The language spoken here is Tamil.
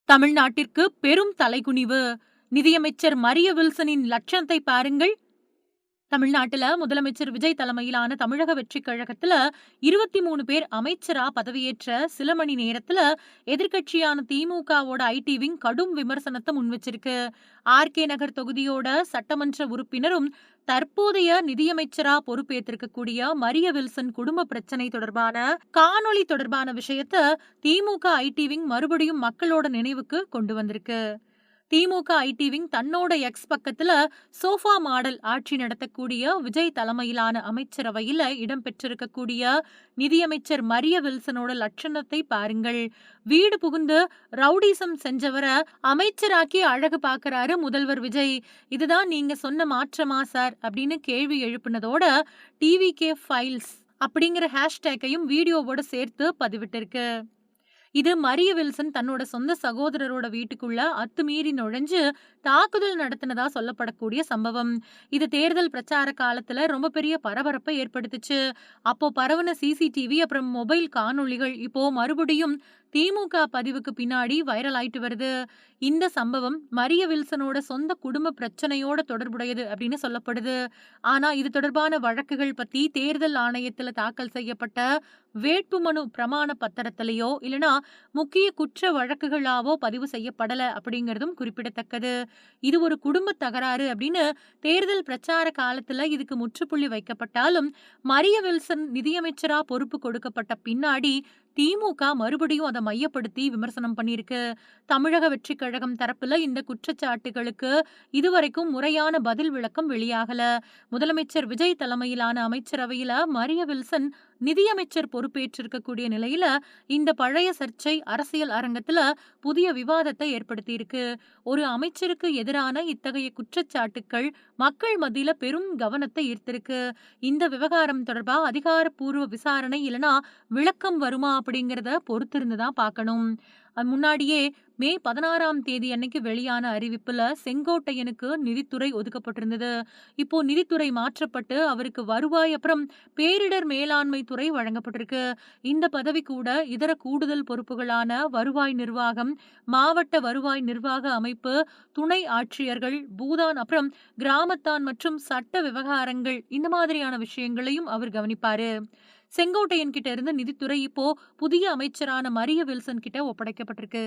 தமிழ்நாட்டிற்கு பெரும் தலைகுனிவு. நிதியமைச்சர் மரிய வில்சனின் லட்சணத்தை பாருங்கள். தமிழ்நாட்டுல முதலமைச்சர் விஜய் தலைமையிலான தமிழக வெற்றி கழகத்துல 23 பேர் அமைச்சரா பதவியேற்ற சில மணி நேரத்துல எதிர்க்கட்சியான திமுகவோட ஐடி விங் கடும் விமர்சனத்தை முன்வச்சிருக்கு. ஆர்கே நகர் தொகுதியோட சட்டமன்ற உறுப்பினரும் தற்போதைய நிதியமைச்சரா பொறுப்பேற்றிருக்கக்கூடிய மரிய வில்சன் குடும்ப பிரச்சனை தொடர்பான காணொளி தொடர்பான விஷயத்த திமுக ஐடி விங் மறுபடியும் மக்களோட நினைவுக்கு கொண்டு வந்திருக்கு. திமுக ஐடி விங் தன்னோட எக்ஸ் பக்கத்துல சோஃபா மாடல் ஆட்சி நடத்தக்கூடிய விஜய் தலைமையிலான அமைச்சரவையில இடம்பெற்றிருக்கக்கூடிய நிதியமைச்சர் மரிய வில்சனோட லட்சணத்தை பாருங்கள். வீடு புகுந்து ரவுடிசம் செஞ்சவரை அமைச்சராக்கி அழகு பாக்குறாரு முதல்வர் விஜய். இதுதான் நீங்க சொன்ன மாற்றமா சார் அப்படின்னு கேள்வி எழுப்பினதோட டிவிகே ஃபைல்ஸ் அப்படிங்கிற ஹேஷ்டேக்கையும் வீடியோவோட சேர்த்து பதிவிட்டிருக்கு. இது மரிய வில்சன் தன்னோட சொந்த சகோதரரோட வீட்டுக்குள்ள அத்துமீறி நுழைஞ்சு தாக்குதல் நடத்தினதா சொல்லப்படக்கூடிய சம்பவம். இது தேர்தல் பிரச்சார காலத்துல ரொம்ப பெரிய பரபரப்பை ஏற்படுத்துச்சு. அப்போ பரவன சிசிடிவி அப்புறம் மொபைல் காணொளிகள் இப்போ மறுபடியும் திமுக பதிவுக்கு பின்னாடி வைரல் ஆயிட்டு வருது. இந்த சம்பவம் மரிய வில்சனோட சொந்த குடும்ப பிரச்சனையோட தொடர்புடையது அப்படின்னு சொல்லப்படுது. ஆனா இது தொடர்பான வழக்குகள் பத்தி தேர்தல் ஆணையத்துல தாக்கல் செய்யப்பட்ட வேட்புமனு பிரமாண பத்திரத்திலேயோ இல்லனா முக்கிய குற்ற வழக்குகளாவோ பதிவு செய்யப்படல அப்படிங்கறதும் குறிப்பிடத்தக்கது. இது ஒரு குடும்ப தகராறு அப்படின்னு தேர்தல் பிரச்சார காலத்துல இதுக்கு முற்றுப்புள்ளி வைக்கப்பட்டாலும் மரிய வில்சன் நிதியமைச்சரா பொறுப்பு கொடுக்கப்பட்ட பின்னாடி திமுக மறுபடியும் அதை மையப்படுத்தி விமர்சனம் பண்ணியிருக்கு. தமிழக வெற்றி கழகம் தரப்புல இந்த குற்றச்சாட்டுகளுக்கு இதுவரைக்கும் முறையான பதில் விளக்கம் வெளியாகல. முதலமைச்சர் விஜய் தலைமையிலான அமைச்சரவையில மரிய வில்சன் நிதியமைச்சர் பொறுப்பேற்றிருக்கக்கூடிய நிலையில இந்த பழைய சர்ச்சை அரசியல் அரங்கத்துல புதிய விவாதத்தை ஏற்படுத்தியிருக்கு. ஒரு அமைச்சருக்கு எதிரான இத்தகைய குற்றச்சாட்டுக்கள் மக்கள் மத்தியில பெரும் கவனத்தை ஈர்த்திருக்கு. இந்த விவகாரம் தொடர்பா அதிகாரப்பூர்வ விசாரணை இல்லனா விளக்கம் வருமா அப்படிங்கறத பொறுத்திருந்துதான் பார்க்கணும். முன்னாடியே மே 16ஆம் தேதி அன்னைக்கு வெளியான அறிவிப்புல செங்கோட்டையனுக்கு நிதித்துறை ஒதுக்கப்பட்டிருந்தது. இப்போ நிதித்துறை மாற்றப்பட்டு அவருக்கு வருவாய் அப்புறம் பேரிடர் மேலாண்மை துறை வழங்கப்பட்டிருக்கு. இந்த பதவி கூட இதர கூடுதல் பொறுப்புகளான வருவாய் நிர்வாகம், மாவட்ட வருவாய் நிர்வாக அமைப்பு, துணை ஆட்சியர்கள், பூதான் அப்புறம் கிராமத்தான் மற்றும் சட்ட விவகாரங்கள் இந்த மாதிரியான விஷயங்களையும் அவர் கவனிப்பாரு. செங்கோட்டையன் கிட்ட இருந்து நிதித்துறை இப்போ புதிய அமைச்சரான மரிய வில்சன் கிட்ட ஒப்படைக்கப்பட்டிருக்கு.